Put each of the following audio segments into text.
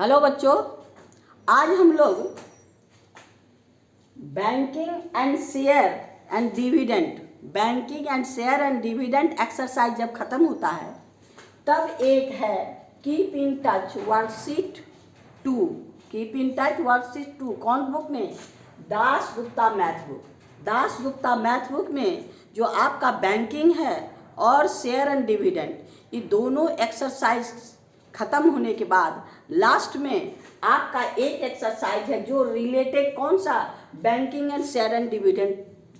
Hello बच्चों, आज हम लोग banking and share and dividend exercise जब ख़त्म होता है तब एक है कीप इन टच वर्कशीट 2। कौन बुक में? दास गुप्ता मैथ बुक में जो आपका बैंकिंग है और शेयर एंड डिविडेंड, ये दोनों एक्सरसाइज ख़त्म होने के बाद लास्ट में आपका एक एक्सरसाइज है जो रिलेटेड कौन सा banking and share and dividend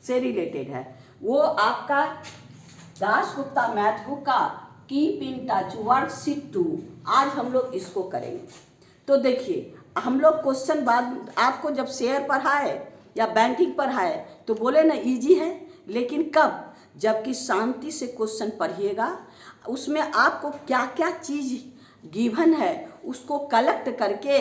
से रिलेटेड है, वो आपका दास गुप्ता मैथ बुक का कीप इन टच वर्कशीट 2। आज हम लोग इसको करेंगे। तो देखिए, हम लोग क्वेश्चन बाद आपको जब शेयर पढ़ाए या बैंकिंग पढ़ाए तो बोले ना इजी है, लेकिन कब? जबकि शांति से क्वेश्चन पढ़िएगा, उसमें आपको क्या क्या चीज़ गिवन है उसको कलेक्ट करके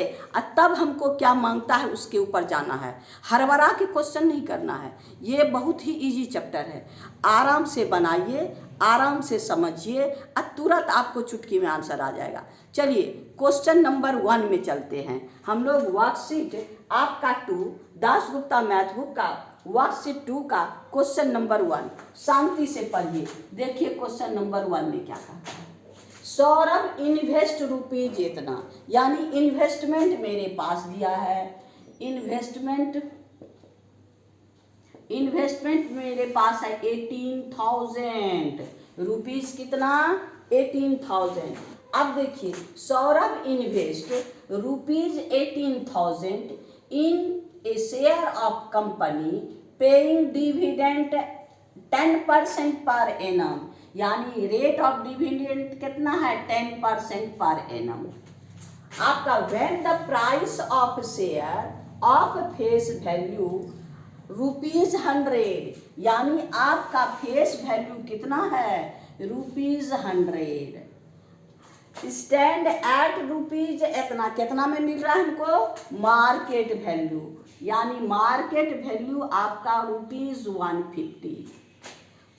तब हमको क्या मांगता है उसके ऊपर जाना है। हरबरा के क्वेश्चन नहीं करना है। ये बहुत ही इजी चैप्टर है। आराम से बनाइए, आराम से समझिए और तुरंत आपको चुटकी में आंसर आ जाएगा। चलिए क्वेश्चन नंबर 1 में चलते हैं। हम लोग वर्कशीट आपका 2 दास गुप्ता मैथ बुक का वर्कशीट 2 का क्वेश्चन नंबर 1 शांति से पढ़िए। देखिए क्वेश्चन नंबर 1 में क्या कहता है। सौरभ इन्वेस्ट रुपीज इतना, यानी इन्वेस्टमेंट मेरे पास दिया है। इन्वेस्टमेंट मेरे पास है 18,000 रुपीज। कितना? 18,000। अब देखिए, Saurabh invest rupees 18,000 in A share of company paying dividend 10% per annum, यानी रेट ऑफ डिविडेंड कितना है? 10% पर एनम। आपका when the price of share of face value ₹100, यानी आपका फेस वैल्यू कितना है? ₹100 स्टैंड एट रुपीज इतना। कितना में मिल रहा है हमको? मार्केट वैल्यू, यानी मार्केट वैल्यू आपका ₹150।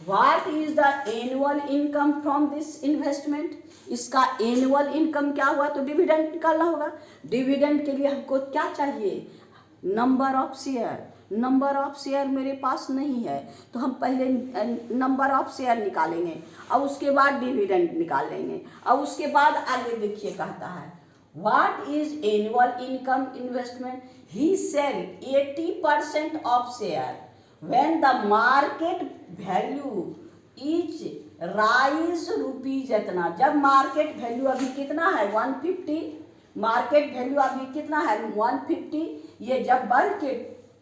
What is the annual income from this investment? इसका एनुअल इनकम क्या हुआ? तो डिविडेंड निकालना होगा। डिविडेंड के लिए हमको क्या चाहिए? नंबर ऑफ शेयर मेरे पास नहीं है, तो हम पहले नंबर ऑफ शेयर निकालेंगे और उसके बाद डिविडेंड निकालेंगे और उसके बाद आगे देखिए कहता है What is annual income investment? He sell 80% of share when the market value is rise rupees इतना। जब मार्केट वैल्यू अभी कितना है? 150। मार्केट वैल्यू अभी कितना है? 150। ये जब बढ़ के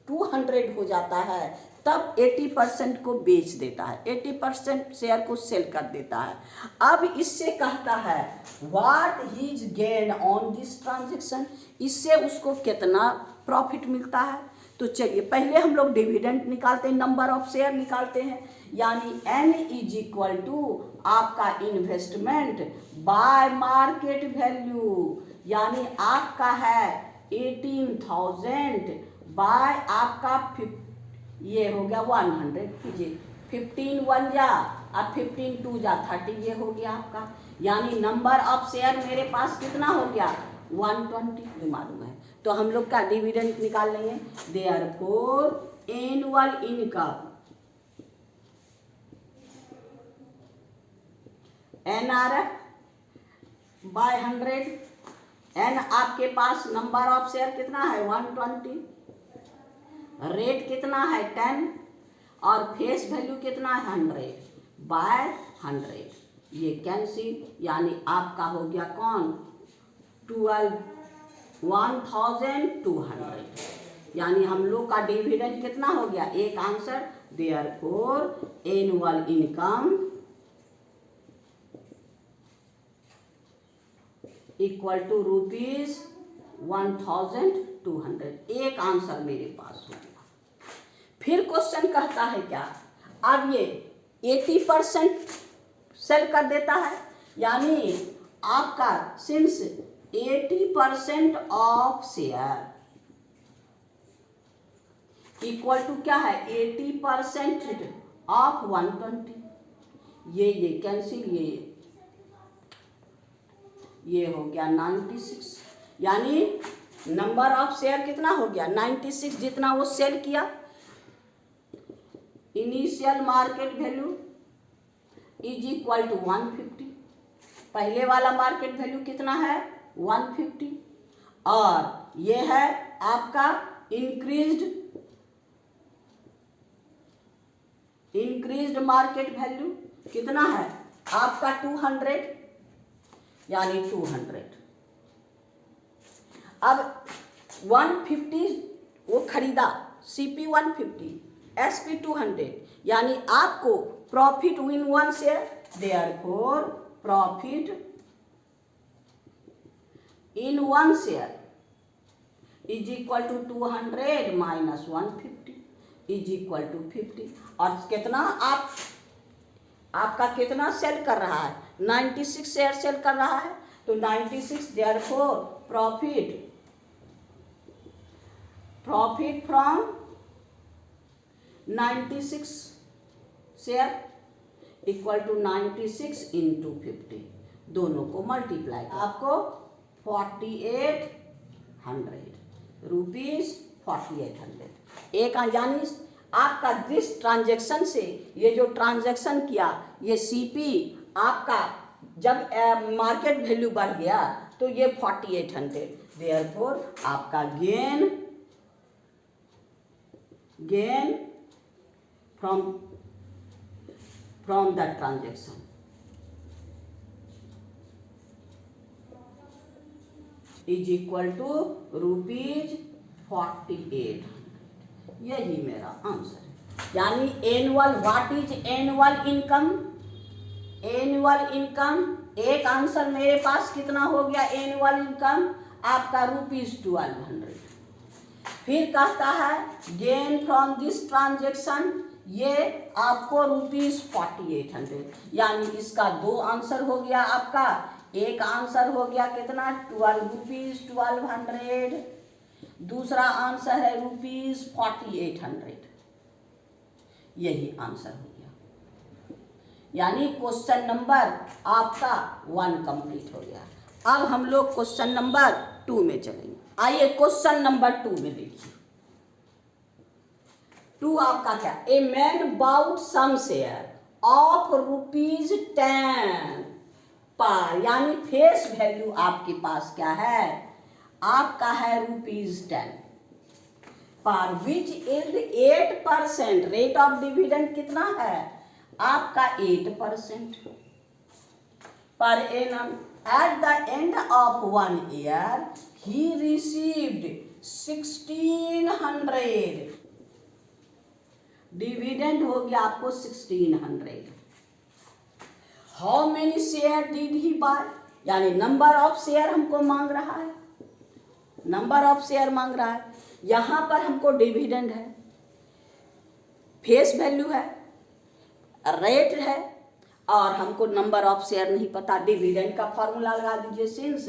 200 हो जाता है तब 80% को बेच देता है, 80% शेयर को सेल कर देता है। अब इससे कहता है what he's gain on this transaction, इससे उसको कितना प्रॉफिट मिलता है। तो चलिए पहले हम लोग डिविडेंड निकालते हैं, नंबर ऑफ शेयर निकालते हैं, यानी N इज इक्वल टू आपका इन्वेस्टमेंट बाय मार्केट वैल्यू, यानी आपका है 18,000 बाय आपका ये हो गया 100। कीजिए 15 1 जा और 15 2 जा 30, ये हो गया आपका। यानी नंबर ऑफ शेयर मेरे पास कितना हो गया? 120 मालूम है। तो हम लोग का डिविडेंड निकाल लेंगे। Therefore annual income NRF by 100। N आपके पास नंबर ऑफ शेयर कितना है? 120। रेट कितना है? 10 और फेस वैल्यू कितना है? 100 बाय 100। ये कैंसिल, यानी आपका हो गया कौन? 12,200, यानी हम लोग का डिविडेंड कितना हो गया? एक answer. Therefore annual income equal to ₹1,200। एक आंसर मेरे पास हो गया। फिर क्वेश्चन कहता है क्या? अब ये 80% सेल कर देता है, यानी आपका since 80% of share equal to क्या है? 80% ऑफ 120। ये कैंसिल, ये हो गया 96। यानी नंबर ऑफ शेयर कितना हो गया 96 जितना वो सेल किया। Initial market value is equal to 150। पहले वाला मार्केट वैल्यू कितना है 150 और ये है आपका इंक्रीज्ड मार्केट वैल्यू कितना है आपका 200 यानी 200। अब 150 वो खरीदा CP 150 SP 200 यानी आपको प्रॉफिट विन 1 share, therefore profit in 1 share is equal to 200 minus 150 is equal to 50। और कितना आपका कितना सेल कर रहा है 96 शेयर सेल कर रहा है, तो 96 therefore profit from 96 share equal to 96 into 50, दोनों को मल्टीप्लाई आपको 4800 रुपीज 4800 एक। यानी आपका जिस ट्रांजैक्शन से ये जो ट्रांजैक्शन किया ये CP आपका जब मार्केट वैल्यू बढ़ गया तो ये 4800, देयरफॉर आपका gain from the transaction is equal to rupees 4800। यही मेरा आंसर है। यानी annual, what is annual income? Annual income एक आंसर मेरे पास कितना हो गया एनुअल इनकम आपका रुपीज 1200। फिर कहता है गेन फ्रॉम दिस ट्रांजेक्शन, ये आपको रुपीज 4800। यानी इसका 2 आंसर हो गया आपका। एक आंसर हो गया कितना 12 रुपीज 1200, दूसरा आंसर है रुपीज 4800। यही आंसर हो गया। यानी क्वेश्चन नंबर आपका 1 कंप्लीट हो गया। अब हम लोग क्वेश्चन नंबर 2 में चलेंगे। आइए क्वेश्चन नंबर 2 में देखिए। 2 आपका क्या, a man bought some share of rupees 10 पर, यानी फेस वैल्यू आपके पास क्या है आपका है रुपीज 10 पर, which is 8%। Rate of dividend कितना है आपका 8% per annum. At the end of 1 year he received 1600। Dividend हो गया आपको 1600। How many share did he buy, यानी नंबर ऑफ शेयर हमको मांग रहा है, नंबर ऑफ शेयर मांग रहा है। यहां पर हमको डिविडेंड है, फेस वैल्यू है, रेट है और हमको नंबर ऑफ शेयर नहीं पता। डिविडेंड का फॉर्मूला लगा दीजिए, सिंस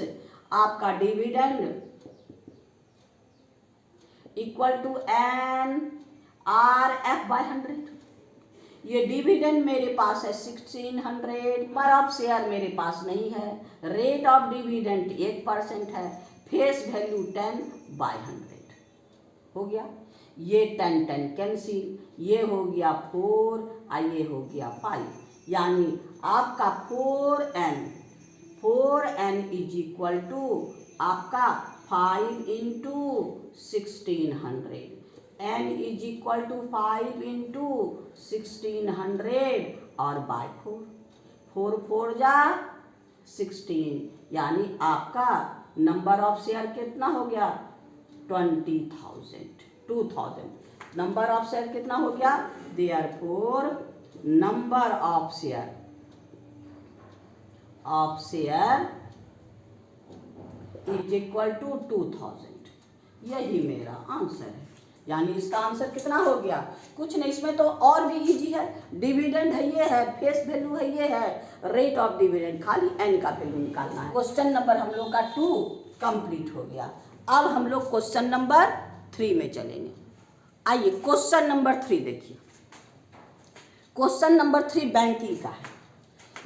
आपका डिविडेंड इक्वल टू NRF/100। ये डिविडेंड मेरे पास है 1600, नंबर ऑफ शेयर मेरे पास नहीं है, रेट ऑफ डिविडेंड 8% है, फेस वैल्यू 10/100 हो गया। ये 10 कैंसिल, ये हो गया 4 और ये हो गया 5, यानी आपका 4n इज इक्वल टू आपका 5 into 1600। n is equal to 5 into 1600 और बाय 4, 4 4 जा 16, यानी आपका नंबर ऑफ शेयर कितना हो गया 2000। नंबर ऑफ शेयर कितना हो गया, therefore number of share is equal to 2000। यही मेरा आंसर है। यानी इसका आंसर कितना हो गया, कुछ नहीं, इसमें तो और भी इजी है। डिविडेंड है ये है, फेस वैल्यू है ये है, रेट ऑफ डिविडेंड, खाली n का वैल्यू निकालना है। क्वेश्चन नंबर हम लोग का 2 कंप्लीट हो गया। अब हम लोग क्वेश्चन नंबर 3 में चलेंगे। आइए क्वेश्चन नंबर 3 देखिए। क्वेश्चन नंबर 3 बैंकिंग का है।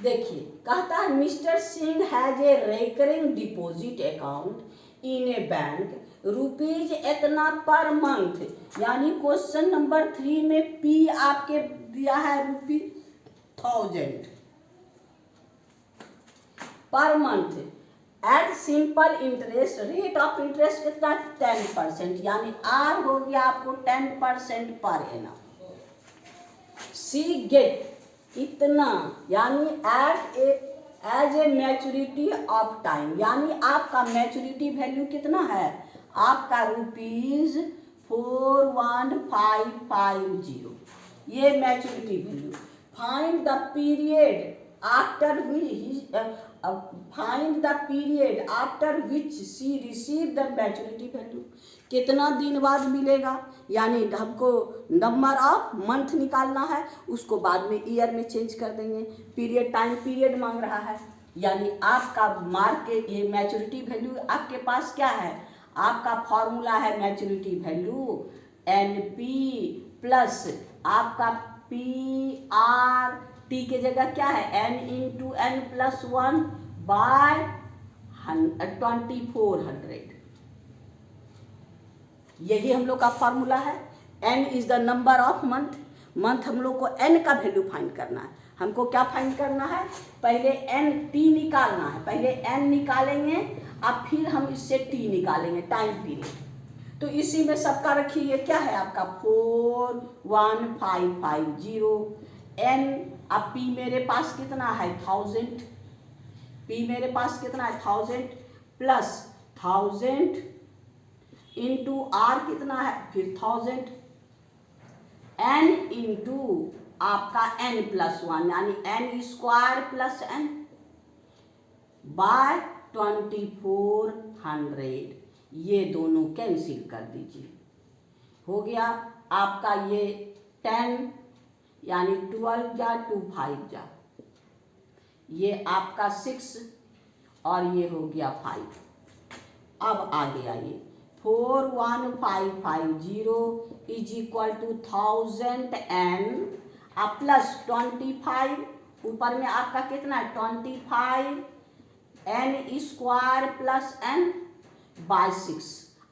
देखिए कहता है mister Singh has a recurring deposit account in A bank rupees इतना पर मंथ, यानी क्वेश्चन नंबर 3 में पी आपके दिया है ₹1000 पर month at simple interest. Rate of interest कितना 10%, यानी आर हो गया आपको 10% पर एनम। सी गेट इतना, यानी as a maturity of time, यानी आपका मैच्योरिटी वैल्यू कितना है आपका ₹41,550, ये maturity value. Find the period after which she receive the maturity value, कितना दिन बाद मिलेगा, यानी हमको नंबर ऑफ मंथ निकालना है, उसको बाद में ईयर में चेंज कर देंगे। पीरियड टाइम पीरियड मांग रहा है, यानी आपका मार्क के ये मैच्योरिटी वैल्यू आपके पास क्या है, आपका फॉर्मूला है मैच्योरिटी वैल्यू NP प्लस आपका PRT के जगह क्या है N into N plus 1 by 2400, यही हम लोग का फॉर्मूला है। N is the number of month, month हम लोग को N का वैल्यू फाइंड करना है। हमको क्या फाइंड करना है, पहले NT निकालना है, पहले N निकालेंगे अब फिर हम इससे T निकालेंगे टाइम पीरियड। तो इसी में सबका रखिए, ये क्या है आपका 41550 N। अब P मेरे पास कितना है 1000, P मेरे पास कितना है 1000 प्लस 1000 इंटू R कितना है फिर 1000, N इंटू आपका N प्लस 1, यानी N square plus N by 2400, ये दोनों कैंसिल कर दीजिए। हो गया आपका ये 10 यानी 12 जा 2 5 जा, ये आपका 6 और ये हो गया 5। अब आगे आइए 41550 इज इक्वल टू 1000 N अब प्लस 25, ऊपर में आपका कितना है 25 N square plus N by 6।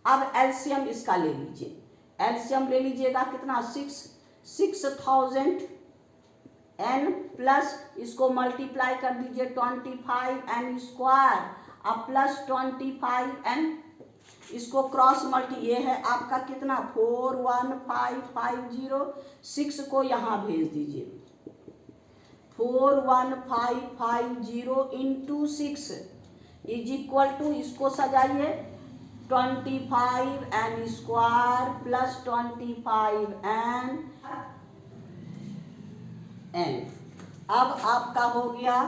अब एलसीएम इसका ले लीजिए, एलसीएम ले लीजिएगा कितना 6000 N प्लस इसको मल्टीप्लाई कर दीजिए 25 N स्क्वायर अब प्लस 25 N, इसको क्रॉस मल्टी, ये है आपका कितना 41550, 6 को यहाँ भेज दीजिए 41550 इंटू 6 इज इक्वल टू, इसको सजाइए 25 N स्क्वायर प्लस 25 N। अब आपका हो गया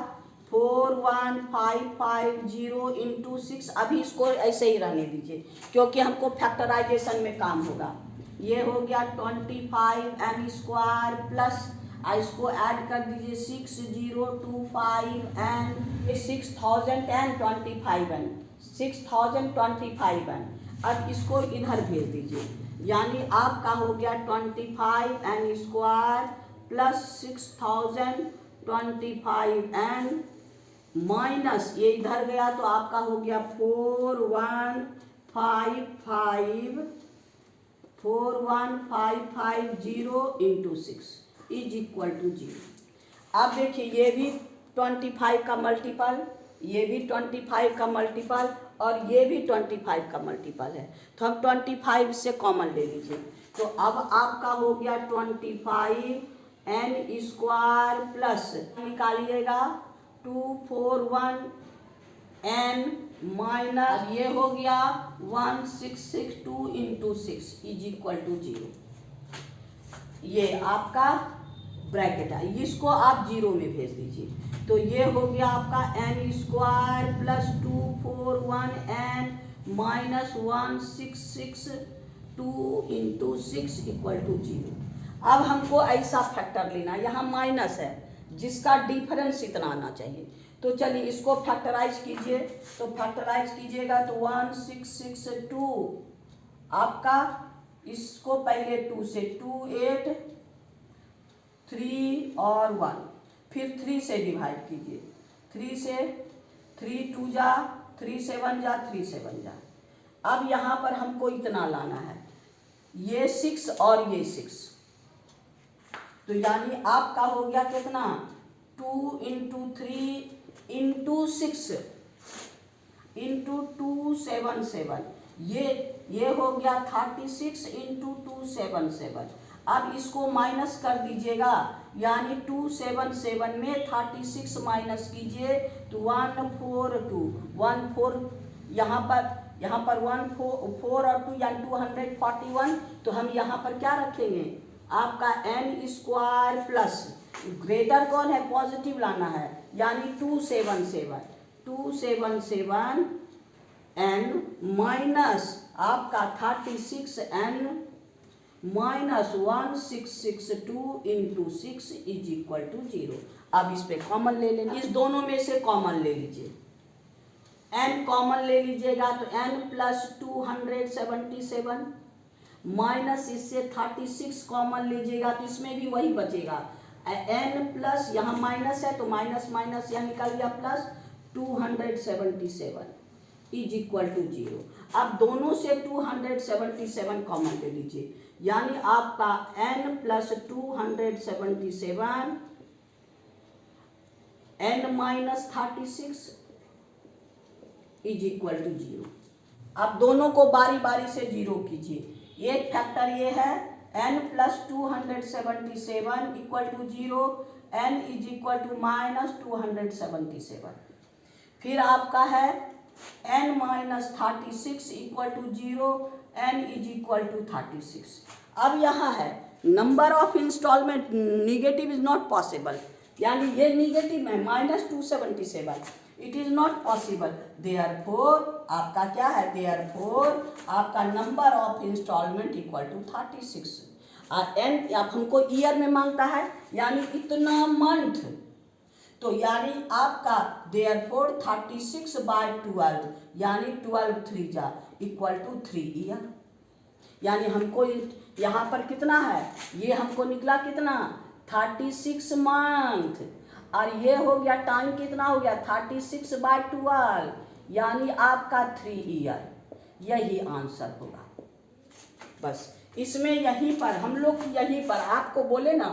41550 इंटू 6, अभी इसको ऐसे ही रहने दीजिए क्योंकि हमको फैक्टराइजेशन में काम होगा। ये हो गया 25 N स्क्वायर प्लस इसको ऐड कर दीजिए 6025 N, 6000 N 25 N 6025 N। अब इसको इधर भेज दीजिए, यानी आपका हो गया 25 N square plus 6025 N minus ये इधर गया तो आपका हो गया 41550 इंटू 6 इज इक्वल टू 0। अब देखिए ये भी 25 का मल्टीपल, ये भी 25 का मल्टीपल और ये भी 25 का मल्टीपल है, तो हम 25 से कॉमन ले लीजिए। तो अब आपका हो गया 25 N स्क्वायर प्लस निकालिएगा 241 N माइनस ये हो गया 1662 इंटू 6 इज इक्वल टू 0। ये आपका ब्रैकेट है, इसको आप 0 में भेज दीजिए। तो ये हो गया आपका N square plus 241 N minus 1662 into 6 equal to 0। अब हमको ऐसा फैक्टर लेना, यहाँ माइनस है जिसका डिफरेंस इतना आना चाहिए। तो चलिए इसको फैक्टराइज कीजिए, तो फैक्टराइज कीजिएगा तो 1662 आपका, इसको पहले 2 से 2 8 3 और 1, फिर 3 से डिवाइड कीजिए, 3 से 3 2 जा 3 7 जा 3 7 जा, अब यहाँ पर हमको इतना लाना है, ये 6 और ये 6, तो यानी आपका हो गया कितना 2 × 3 × 6 × 277, ये हो गया 36 × 277। अब इसको माइनस कर दीजिएगा, यानी 277 में 36 माइनस कीजिए तो 142, 14 यहाँ पर 1 4 और 2 यानी 241। तो हम यहाँ पर क्या रखेंगे, आपका n स्क्वायर प्लस ग्रेटर कौन है, पॉजिटिव लाना है, यानी 277 n माइनस आपका 36n माइनस 1662 × 6 = 0। अब इस पे कॉमन ले लेंगे, इस दोनों में से कॉमन ले लीजिए, n कॉमन ले लीजिएगा तो n प्लस 277 माइनस इससे 36 कॉमन लीजिएगा तो इसमें भी वही बचेगा, n प्लस यहाँ माइनस है तो माइनस माइनस यहाँ निकल गया प्लस 277 = 0। अब दोनों से 277 कॉमन ले लीजिए, यानी आपका n प्लस 277 n माइनस 36 = 0। अब दोनों को बारी बारी से 0 कीजिए, एक फैक्टर ये है n प्लस 277 = 0, n = माइनस 277। फिर आपका है n माइनस 36 = 0, n = 36। अब यहाँ है number of installment negative is not possible, यानी ये निगेटिव है -277, it is not possible. Therefore आपका क्या है, देयरफॉर आपका नंबर ऑफ इंस्टॉलमेंट = 36। एंड अब हमको ईयर में मांगता है, यानी इतना मंथ, तो यानी आपका देयरफॉर 36/12 यानी 12 3 जा = 3 ईयर। यानी हमको यहाँ पर कितना है, ये हमको निकला कितना 36 मंथ, और ये हो गया टाइम कितना हो गया 36/12 यानी आपका 3 ईयर। यही आंसर होगा। बस इसमें यहीं पर हम लोग यहीं पर आपको बोले ना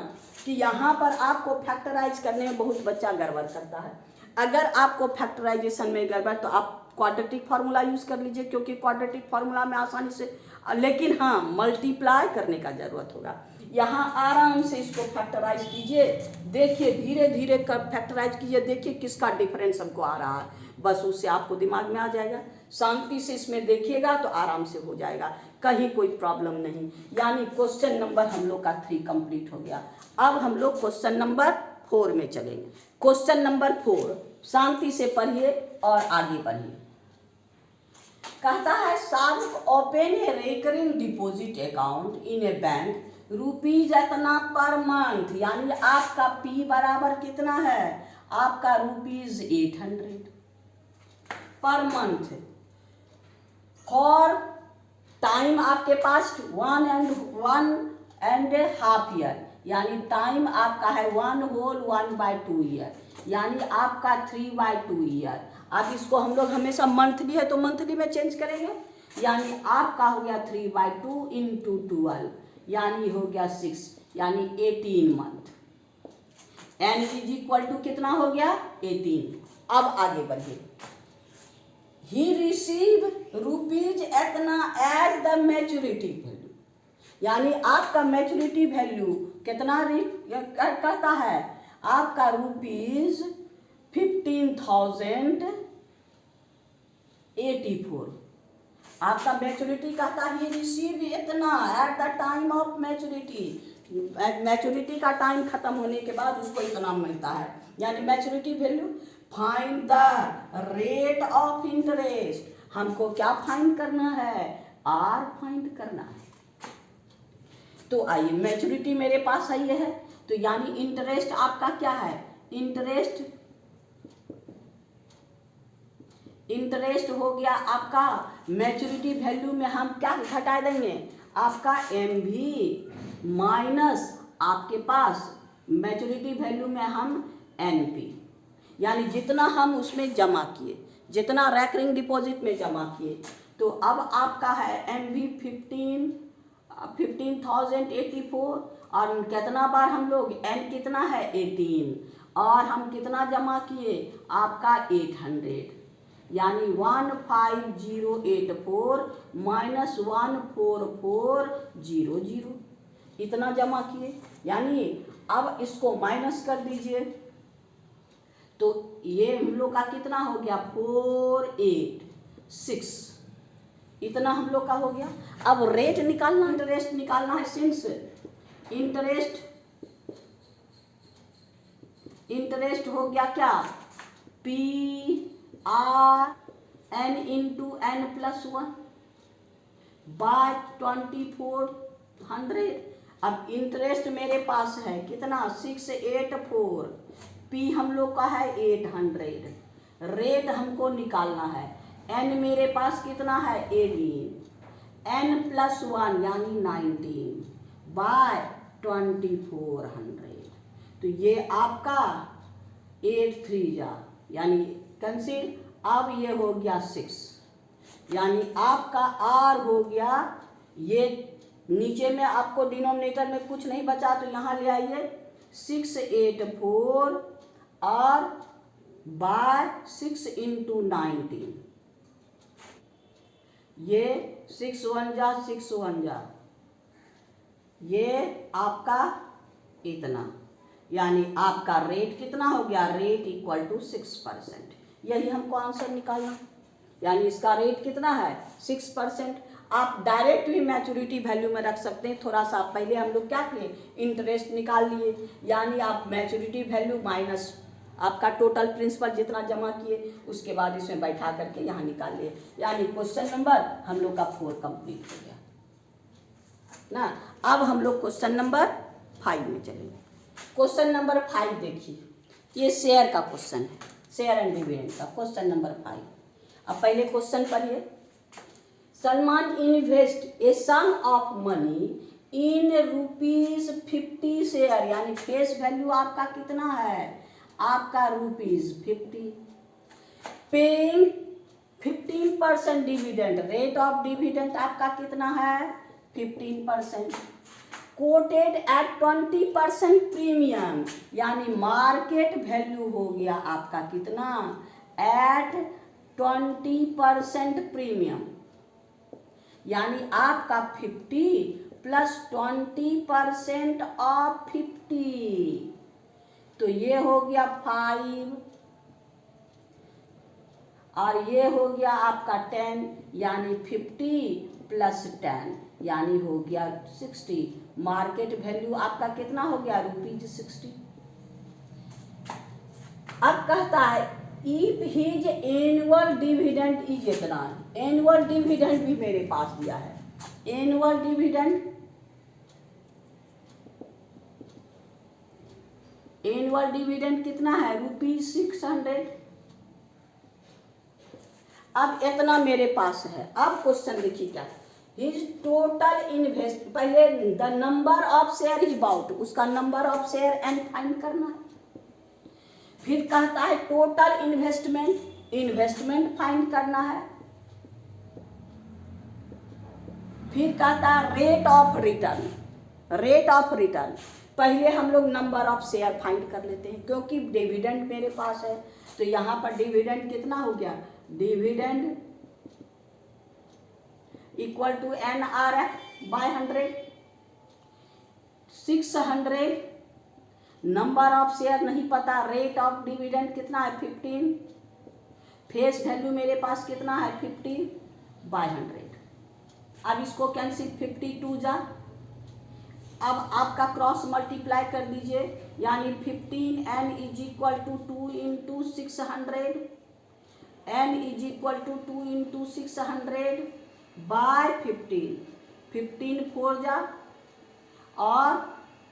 कि यहाँ पर आपको फैक्टराइज करने में बहुत बच्चा गड़बड़ करता है। अगर आपको फैक्टराइजेशन में गड़बड़ तो आप क्वाड्रेटिक फार्मूला यूज़ कर लीजिए, क्योंकि क्वाड्रेटिक फार्मूला में आसानी से, लेकिन हाँ मल्टीप्लाई करने का ज़रूरत होगा। यहाँ आराम से इसको फैक्टराइज कीजिए, देखिए धीरे धीरे कर फैक्टराइज कीजिए, देखिए किसका डिफरेंस हमको आ रहा है, बस उससे आपको दिमाग में आ जाएगा। शांति से इसमें देखिएगा तो आराम से हो जाएगा, कहीं कोई प्रॉब्लम नहीं। यानी क्वेश्चन नंबर हम लोग का 3 कंप्लीट हो गया। अब हम लोग क्वेश्चन नंबर 4 में चलेंगे। क्वेश्चन नंबर 4 शांति से पढ़िए और आगे बढ़िए। कहता है Shahrukh open A recurring deposit account in A bank rupees इतना पर मंथ, यानी आपका P बराबर कितना है, आपका ₹800 पर मंथ। फॉर टाइम आपके पास 1.5 ईयर, यानी टाइम आपका है 1 होल 1/2 ईयर, यानी आपका 3/2 ईयर। अब इसको हम लोग हमेशा मंथली है तो मंथली में चेंज करेंगे, यानी आपका हो गया 3/2 × 12 यानी हो गया 6, यानी 18 मंथ। n = कितना हो गया 18। अब आगे बढ़िए। ही रिसीव रुपीज इतना एट द मैच्योरिटी वैल्यू, यानी आपका मैच्योरिटी वैल्यू कितना कहता है, आपका ₹15,084 आपका मैच्योरिटी कहता है। रिसीव इतना at the time of maturity, maturity का टाइम खत्म होने के बाद उसको इतना मिलता है, यानी maturity value. Find the rate of interest, हमको क्या फाइंड करना है, R फाइंड करना है। तो आइए मैच्योरिटी मेरे पास आई है, तो यानी इंटरेस्ट आपका क्या है, इंटरेस्ट हो गया आपका मैच्योरिटी वैल्यू में हम क्या घटा देंगे, आपका MV माइनस आपके पास मैच्योरिटी वैल्यू में हम NP, यानी जितना हम उसमें जमा किए, जितना रैकरिंग डिपॉजिट में जमा किए, तो अब आपका है MV 15,084 और कितना बार हम लोग N कितना है 18 और हम कितना जमा किए आपका 800 यानी 15084 माइनस 14400 इतना जमा किए। यानी अब इसको माइनस कर दीजिए तो ये हम लोग का कितना हो गया 486 इतना हम लोग का हो गया। अब रेट निकालना इंटरेस्ट निकालना है सिंस इंटरेस्ट हो गया क्या PRN इंटू N+1 बाय 2400। अब इंटरेस्ट मेरे पास है कितना 684 P हम लोग का है 800 रेट हमको निकालना है N मेरे पास कितना है 18 N+1 यानी 19 बाय 2400 तो ये आपका 83 यानी कंसील। अब ये हो गया 6 यानी आपका R हो गया ये नीचे में आपको डिनोमिनेटर में कुछ नहीं बचा तो यहाँ ले आइए 684 और बाय 6 इंटू 19 ये 6 1 ये आपका इतना यानी आपका रेट कितना हो गया रेट इक्वल टू 6%। यही हमको आंसर निकालना यानी इसका रेट कितना है 6%। आप डायरेक्ट भी मैच्योरिटी वैल्यू में रख सकते हैं। थोड़ा सा पहले हम लोग क्या किए इंटरेस्ट निकाल लिए यानी आप मैच्योरिटी वैल्यू माइनस आपका टोटल प्रिंसिपल जितना जमा किए उसके बाद इसमें बैठा करके यहाँ निकाल लिए यानी क्वेश्चन नंबर हम लोग का 4 कंप्लीट हो गया ना। अब हम लोग क्वेश्चन नंबर 5 में चलेंगे। क्वेश्चन नंबर 5 देखिए ये शेयर का क्वेश्चन है शेयर एंड डिविडेंड का क्वेश्चन नंबर 5। अब पहले क्वेश्चन पढ़िए Salman invest a sum of money in ₹50 share यानी फेस वैल्यू आपका कितना है आपका ₹50 paying 15% dividend rate of dividend आपका कितना है 15% कोटेड एट 20% प्रीमियम यानी मार्केट वैल्यू हो गया आपका कितना एट 20% प्रीमियम यानी आपका 50 प्लस 20% ऑफ 50 तो ये हो गया 5 और ये हो गया आपका 10 यानी 50 प्लस 10 यानी हो गया 60। मार्केट वैल्यू आपका कितना हो गया ₹60। अब कहता है if his annual dividend is इतना एनुअल डिविडेंड भी मेरे पास दिया है एनुअल डिविडेंड कितना है ₹600। अब इतना मेरे पास है। अब क्वेश्चन देखिए क्या हिज टोटल इन्वेस्ट पहले the number of share is bout उसका number of share and find करना है। फिर कहता है टोटल इन्वेस्टमेंट फाइंड करना है। फिर कहता है रेट ऑफ रिटर्न पहले हम लोग नंबर ऑफ शेयर फाइंड कर लेते हैं क्योंकि डिविडेंड मेरे पास है तो यहाँ पर डिविडेंड कितना हो गया dividend equal to NRF/100 600 number of share नहीं पता रेट ऑफ डिविडेंड कितना है 15 फेस वैल्यू मेरे पास कितना है 50/100। अब इसको कैंसिल 52 जा अब आपका क्रॉस मल्टीप्लाई कर दीजिए यानी 15 N is equal to 2 into 600 N is equal to 2 into 600 by 15 4 जा और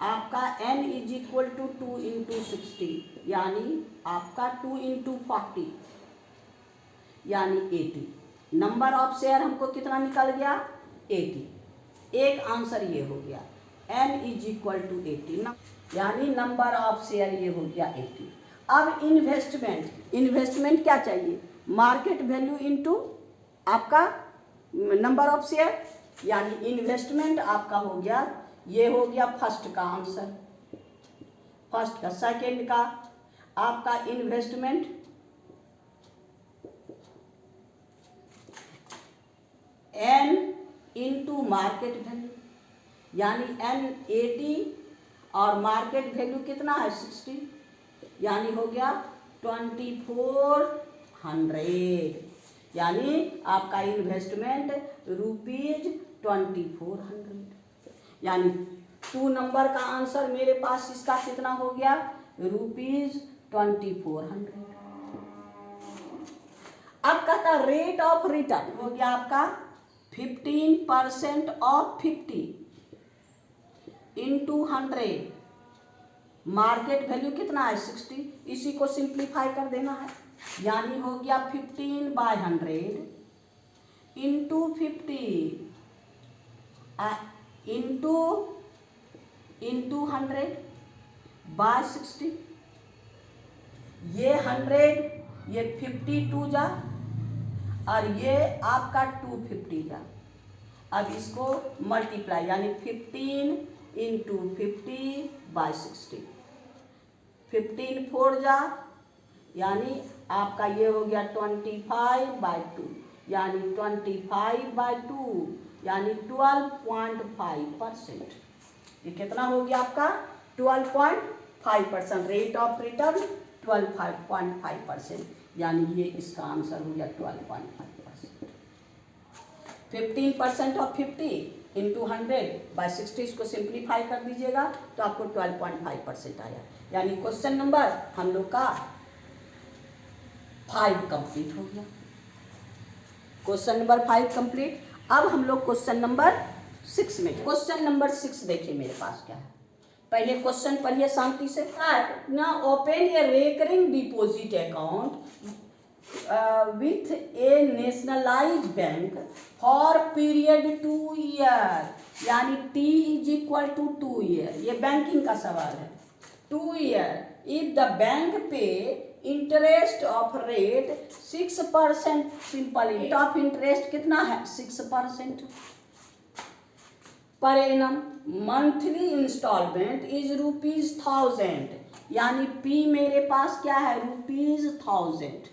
आपका N is equal to 2 into 60 यानी आपका 2 इंटू 40 यानी 80। नंबर ऑफ शेयर हमको कितना निकल गया 80। एक आंसर ये हो गया N इज इक्वल टू 80 यानी नंबर ऑफ शेयर ये हो गया 80। अब इन्वेस्टमेंट क्या चाहिए मार्केट वैल्यू इंटू आपका नंबर ऑफ शेयर, यानी इन्वेस्टमेंट आपका हो गया, ये हो गया फर्स्ट का आंसर, फर्स्ट का। सेकेंड का आपका investment N into market value, यानी एन 80 और मार्केट वैल्यू कितना है 60, यानी हो गया 2400, यानी आपका इन्वेस्टमेंट रुपीज 2400, यानी 2 नंबर का आंसर मेरे पास इसका कितना हो गया रुपीज 2400। अब कहता रेट ऑफ रिटर्न हो गया आपका 15% ऑफ 50 इंटू 100, मार्केट वैल्यू कितना है 60, इसी को सिंप्लीफाई कर देना है, यानी हो गया 15/100 इंटू 50 इंटू 100/60, ये 100 ये 52 जा और ये आपका 250 जा। अब इसको मल्टीप्लाई, यानी 15 इंटू 50/60, 15 4 जा, यानी आपका ये हो गया 25/2, यानी 25/2 यानी 12.5%। ये कितना हो गया आपका 12.5%, रेट ऑफ रिटर्न 12.5%, यानी ये इसका आंसर हो गया 12.5%। 15% ऑफ 50 इंटू 100/60, इसको सिंप्लीफाई कर दीजिएगा तो आपको 12.5% आया, यानी क्वेश्चन नंबर हम लोग का 5 कंप्लीट हो गया। Question number 5 complete. अब हम लोग क्वेश्चन नंबर 6 में, क्वेश्चन नंबर 6 देखिए मेरे पास क्या है। पहले क्वेश्चन पढ़िए शांति से। ना open A recurring deposit account with A nationalise bank for period 2 year, यानी T = 2 ईयर, ये बैंकिंग का सवाल है। 2 ईयर इफ द बैंक पे interest of rate 6%, simple rate of interest कितना है 6% per annum, monthly instalment is ₹1000, यानी P मेरे पास क्या है ₹1000।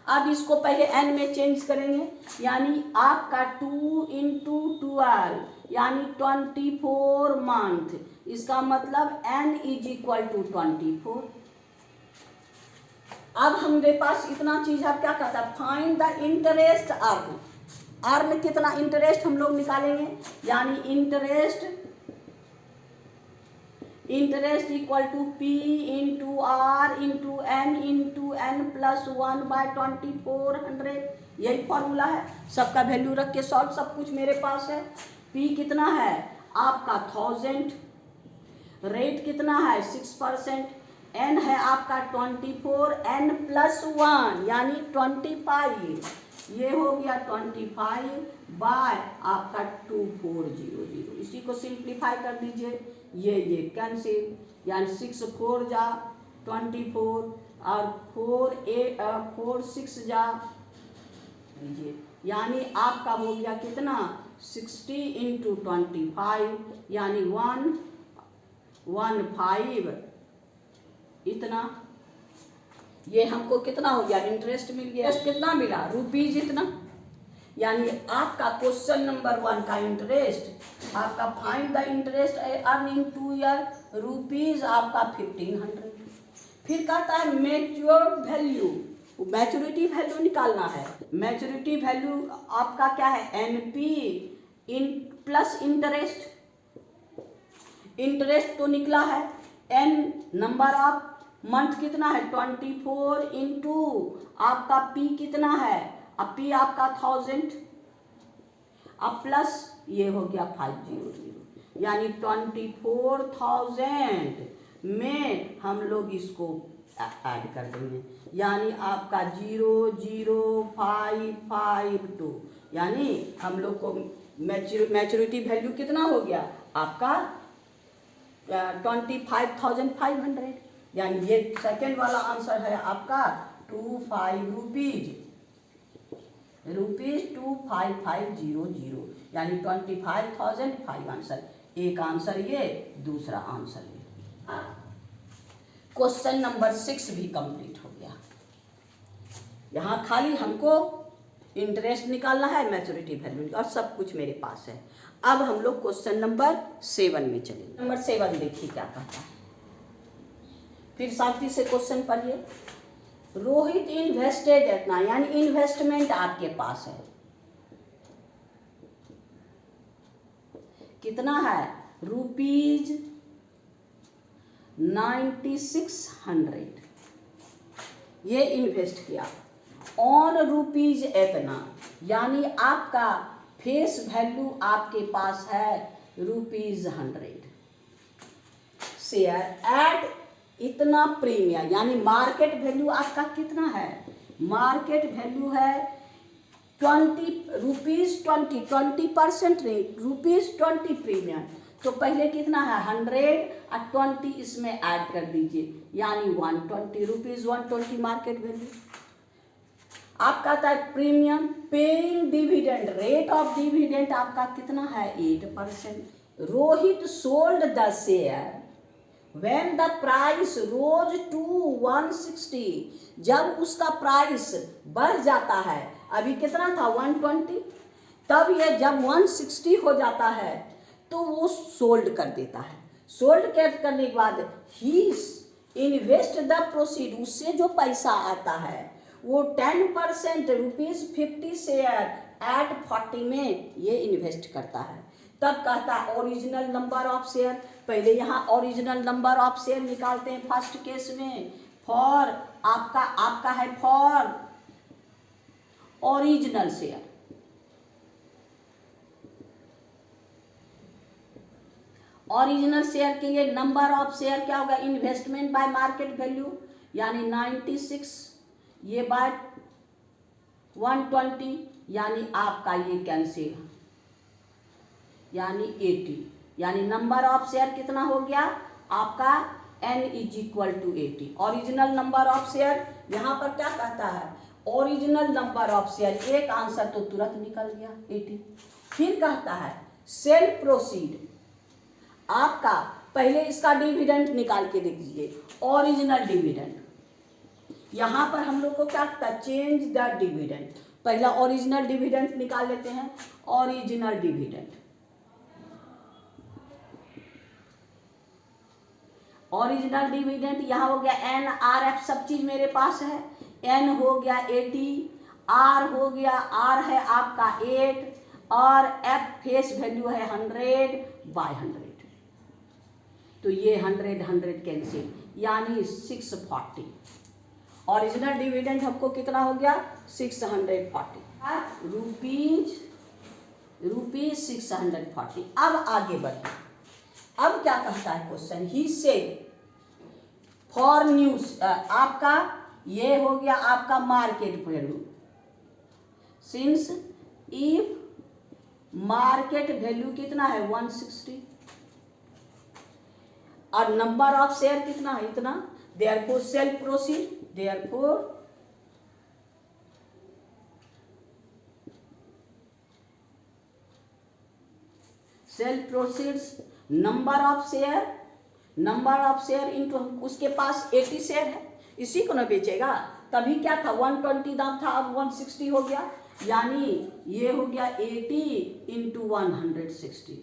अब इसको पहले n में चेंज करेंगे, यानी आपका 2 इंटू 12 यानी 24 मंथ, इसका मतलब n = 24। अब हमारे पास इतना चीज अब क्या कहता है, find the interest earn, earn कितना इंटरेस्ट हम लोग निकालेंगे, यानी interest = P into R into n + 1/2400, यही फॉर्मूला है। सबका वैल्यू रख के सॉल्व, सब कुछ मेरे पास है। P कितना है आपका 1000, रेट कितना है 6%, n है आपका 24, n + 1 यानी 25, ये हो गया 25 आपका 2400, इसी को सिंप्लीफाई कर दीजिए, ये कैंसिल, यानी 6 4 जा 24 और 4 6 जा लीजिए, यानी आपका हो गया कितना 60 इंटू 25, यानी 115, इतना। ये हमको कितना हो गया इंटरेस्ट मिल गया, कितना मिला रुपीज इतना, यानी आपका क्वेश्चन नंबर 1 का इंटरेस्ट आपका find the interest earn in 2 year, rupees आपका 1500। फिर कहता है मैच्योर्ड वैल्यू, मैच्योरिटी वैल्यू निकालना है। मैच्योरिटी वैल्यू आपका क्या है NP प्लस इंटरेस्ट, इंटरेस्ट तो निकला है, n नंबर ऑफ मंथ कितना है 24 इंटू आपका P कितना है, अब P आपका 1000, अब प्लस ये हो गया 500, यानी 24,000 में हम लोग इसको ऐड कर देंगे, यानी आपका 00552, यानी हम लोग को मैच्योरिटी वैल्यू कितना हो गया आपका 25,500, यानी ये सेकेंड वाला आंसर है आपका 25 रुपीज। ₹255000 यानी 25,005 आंसर। एक आंसर ये, दूसरा आंसर ये। क्वेश्चन नंबर 6 भी कंप्लीट हो गया। यहाँ खाली हमको इंटरेस्ट निकालना है, मैच्योरिटी वैल्यू, और सब कुछ मेरे पास है। अब हम लोग क्वेश्चन नंबर 7 में चलेंगे। नंबर 7 देखिए क्या कहता है। फिर शांति से क्वेश्चन पढ़िए। रोहित इन्वेस्टेड इतना, यानी इन्वेस्टमेंट आपके पास है, कितना है? ₹9600 ये इन्वेस्ट किया। ऑन रुपीज इतना, यानी आपका फेस वैल्यू आपके पास है ₹100। शेयर एट इतना प्रीमियम, यानी मार्केट वैल्यू आपका कितना है? मार्केट वैल्यू है ₹20 रेट, ₹20 प्रीमियम। तो पहले कितना है? 100 और 20 इसमें ऐड कर दीजिए, यानी ₹120 मार्केट वैल्यू। आपका आता है premium. Paying dividend, rate of dividend आपका कितना है? 8%। Rohit sold the share when the price rose to 160, जब उसका प्राइस बढ़ जाता है, अभी कितना था? 120, तब ये जब 160 हो जाता है तो वो सोल्ड कर देता है। सोल्ड करने के बाद ही इन्वेस्ट द प्रोसीड, उससे जो पैसा आता है वो 10% ₹50 शेयर एट 40 में ये इन्वेस्ट करता है। तब कहता है ओरिजिनल नंबर ऑफ शेयर। पहले यहाँ ओरिजिनल नंबर ऑफ शेयर निकालते हैं फर्स्ट केस में। फॉर आपका है for original share. Original share के लिए नंबर ऑफ शेयर क्या होगा? इन्वेस्टमेंट बाय मार्केट वैल्यू, यानी 96 ये बाय 120, यानी आपका ये कैंसिल, यानी 80, यानी नंबर ऑफ शेयर कितना हो गया आपका? n = 80। Original number of share यहाँ पर क्या कहता है? ओरिजिनल नंबर ऑफ शेयर, एक आंसर तो तुरंत निकल गया 80। फिर कहता है सेल प्रोसीड, आपका पहले इसका डिविडेंड निकाल के देख लीजिए, ओरिजिनल डिविडेंड। यहाँ पर हम लोग को क्या कहता है? Change the dividend. पहला ओरिजिनल डिविडेंड निकाल लेते हैं। ओरिजिनल डिविडेंड, ओरिजिनल डिविडेंड यहाँ हो गया NRF, सब चीज मेरे पास है। N हो गया 80, R हो गया, R है आपका 8, और F फेस वैल्यू है 100/100। तो ये 100 कैंसिल, यानी 640। ओरिजिनल डिविडेंड हमको कितना हो गया? 640 रुपीज 640। अब आगे बढ़िए। अब क्या कहता है क्वेश्चन? ही से फॉर न्यूज, आपका ये हो गया आपका market value. Since if market value कितना है? 160, और नंबर ऑफ शेयर कितना है? इतना। Therefore sale proceed, therefore sale proceeds number of share into, उसके पास 80 शेयर है, इसी को ना बेचेगा। तभी क्या था? 120 दाम था, अब 160 हो गया, यानी ये हो गया 80 × 160,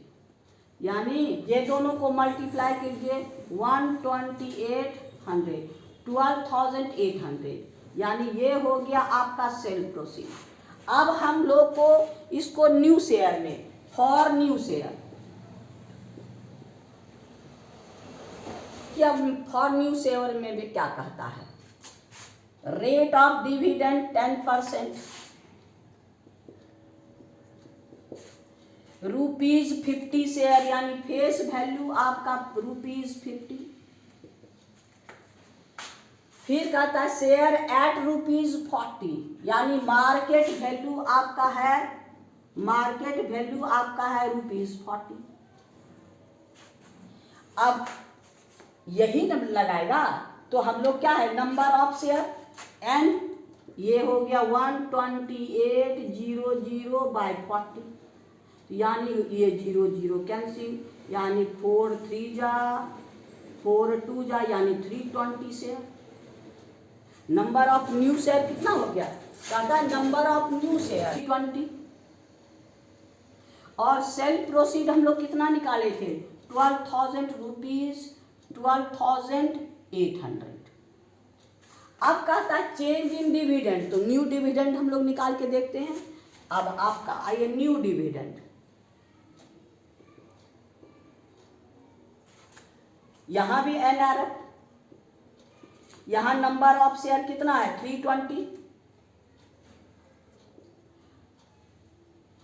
यानी ये दोनों को मल्टीप्लाई कीजिए 12800, 12,800, यानी ये हो गया आपका सेल प्रोसीड। अब हम लोग को इसको न्यू शेयर में, फॉर न्यू शेयर, क्या फॉर न्यू शेयर में भी क्या कहता है? रेट ऑफ डिविडेंड 10%, ₹50 शेयर, यानी फेस वैल्यू आपका ₹50। फिर कहता है शेयर एट ₹40, यानी मार्केट वैल्यू आपका है ₹40। अब यही नंबर लगाएगा तो हम लोग क्या है? नंबर ऑफ शेयर N ये हो गया 128,000/40, यानी ये 0 0 कैंसिल, यानी 4 3 जा 4 2 जा, यानी 320 share. Number of new share कितना हो गया? कहता है नंबर ऑफ न्यू शेयर 20। और सेल प्रोसीड हम लोग कितना निकाले थे? 12,000 रुपीज, 12,800। अब कहता है चेंज इन डिविडेंड, तो न्यू डिविडेंड हम लोग निकाल के देखते हैं। अब आपका आइए न्यू डिविडेंड, यहां भी NRF, यहां नंबर ऑफ शेयर कितना है? 320,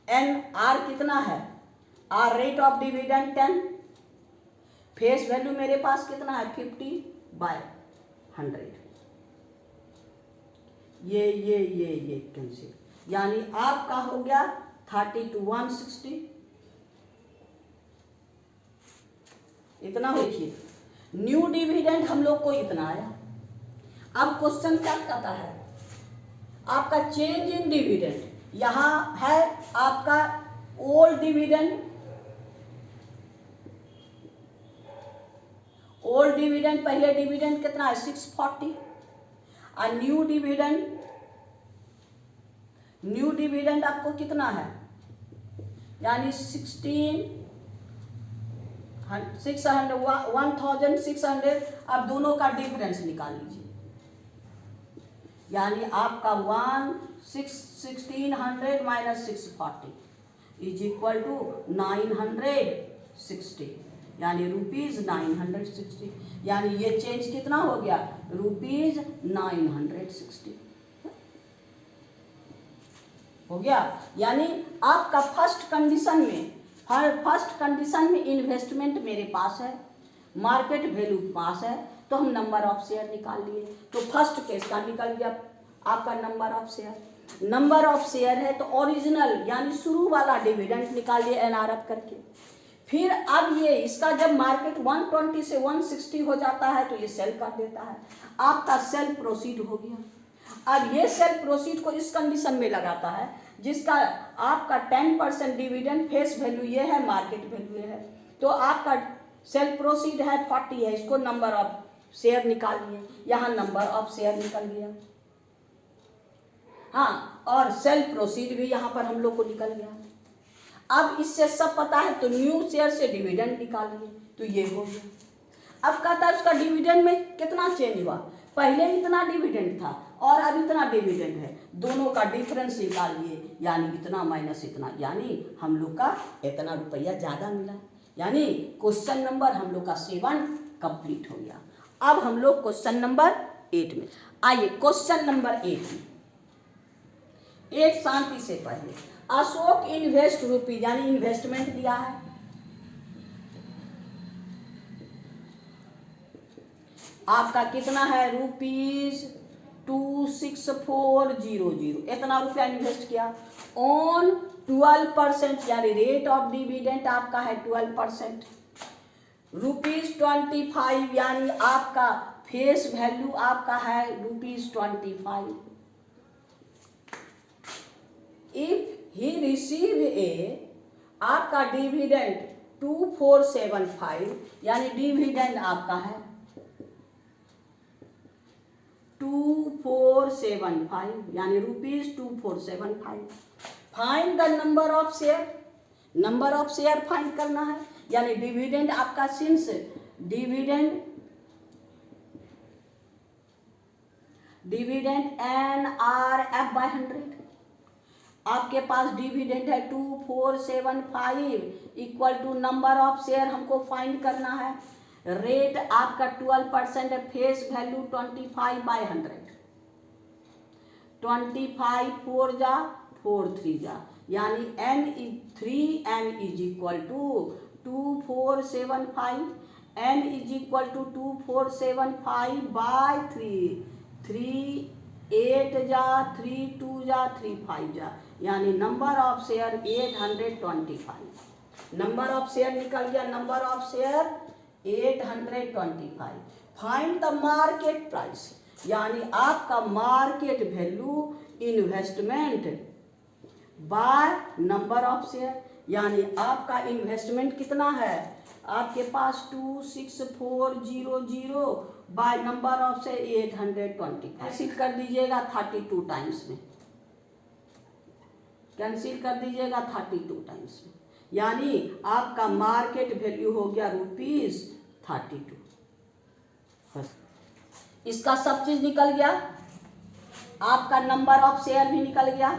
NR कितना है? R rate of dividend 10, face value मेरे पास कितना है? 50/100। ये कैंसिल, यानी आपका हो गया 30 to 160। इतना देखिए, न्यू डिविडेंड हम लोग को इतना आया। अब क्वेश्चन क्या कहता है? आपका चेंज इन डिविडेंड, यहां है आपका ओल्ड डिविडेंड, ओल्ड डिविडेंड पहले डिविडेंड कितना है? 640। और न्यू डिविडेंड आपको कितना है? यानी 1,600। अब दोनों का डिफरेंस निकाल लीजिए, यानी आपका 1,600 माइनस 640 इज इक्वल टू 960, यानी ₹960। यानी ये चेंज कितना हो गया? ₹960 हो गया। यानी आपका फर्स्ट कंडीशन में इन्वेस्टमेंट मेरे पास है, मार्केट वैल्यू पास है, तो हम नंबर ऑफ शेयर निकाल लिए। तो फर्स्ट केस का निकल गया आपका number of share. Number of share है तो ओरिजिनल यानी शुरू वाला डिविडेंड निकालिए NRF करके। फिर अब ये इसका जब मार्केट 120 से 160 हो जाता है तो ये सेल कर देता है, आपका सेल प्रोसीड हो गया। अब ये सेल प्रोसीड को इस कंडीशन में लगाता है जिसका आपका 10% डिविडेंड, फेस वैल्यू ये है, मार्केट वैल्यू है, तो आपका सेल प्रोसीड है 40 है, इसको नंबर ऑफ शेयर निकालिए, यहाँ नंबर ऑफ शेयर निकल गया। हाँ, और सेल प्रोसीड भी यहाँ पर हम लोग को निकल गया। अब इससे सब पता है तो न्यू शेयर से डिविडेंड निकालिए, तो ये हो गया। अब कहता है उसका डिविडेंड में कितना चेंज हुआ, पहले इतना डिविडेंड था और अब इतना डिविडेंड है, दोनों का डिफरेंस निकालिए, यानी इतना माइनस इतना, यानी हम लोग का इतना रुपया ज़्यादा मिला। यानी क्वेश्चन नंबर हम लोग का 7 कंप्लीट हो गया। अब हम लोग क्वेश्चन नंबर 8 में आइए। क्वेश्चन नंबर 8 में, 8 शांति से पढ़िए। अशोक इन्वेस्ट रुपीज, यानी इन्वेस्टमेंट दिया है, आपका कितना है? ₹26,400, इतना रुपया इन्वेस्ट किया ऑन 12%, यानी रेट ऑफ डिविडेंड आपका है 12%। ₹25, यानी आपका फेस वैल्यू आपका है ₹25। इफ ही रिसीव आपका डिविडेंड 2475, यानी डिविडेंड आपका है 2475, यानी ₹2475। Find the number of share, number of share find करना है, यानी डिविडेंड आपका सिंस डिविडेंड NRF/100, आपके पास डिविडेंड है 2475 equal to number of share हमको फाइंड करना है, रेट आपका 12% है, फेस वैल्यू 25/100, 25 4 जा 4 3 जा, यानी N is equal to 2475, N is equal to 2475/3, 3 8 जा 3 2 जा 3 5 जा, यानी number of share 825। Number of share निकल गया, number of share 825। Find the market price, यानी आपका market value investment by number of share, यानी आपका इन्वेस्टमेंट कितना है, आपके पास 26400 by number of share 820। Cancel कर दीजिएगा 32 टाइम्स में, कैंसिल कर दीजिएगा 32 टाइम्स में, यानी आपका मार्केट वैल्यू हो गया ₹32। इसका सब चीज निकल गया, आपका नंबर ऑफ शेयर भी निकल गया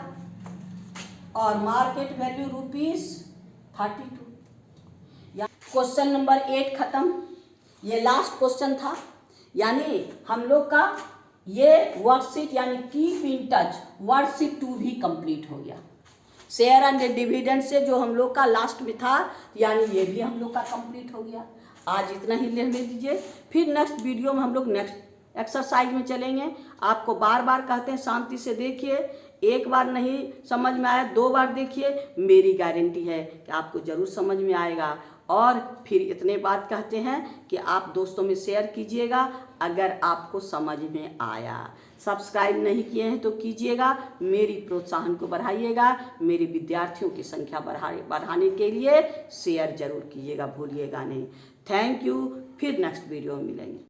और मार्केट वैल्यू ₹32। क्वेश्चन नंबर 8 खत्म। ये लास्ट क्वेश्चन था, यानी हम लोग का ये वर्कशीट यानी कीप इन टच वर्कशीट 2 भी कंप्लीट हो गया। शेयर एंड डिविडेंड से जो हम लोग का लास्ट में था, यानी ये भी हम लोग का कंप्लीट हो गया। आज इतना ही लेने दीजिए, फिर नेक्स्ट वीडियो में हम लोग नेक्स्ट एक्सरसाइज में चलेंगे। आपको बार बार कहते हैं शांति से देखिए, एक बार नहीं समझ में आया 2 बार देखिए, मेरी गारंटी है कि आपको ज़रूर समझ में आएगा। और फिर इतने बात कहते हैं कि आप दोस्तों में शेयर कीजिएगा अगर आपको समझ में आया। सब्सक्राइब नहीं किए हैं तो कीजिएगा, मेरी प्रोत्साहन को बढ़ाइएगा, मेरे विद्यार्थियों की संख्या बढ़ाने के लिए शेयर जरूर कीजिएगा, भूलिएगा नहीं। थैंक यू, फिर नेक्स्ट वीडियो में मिलेंगे।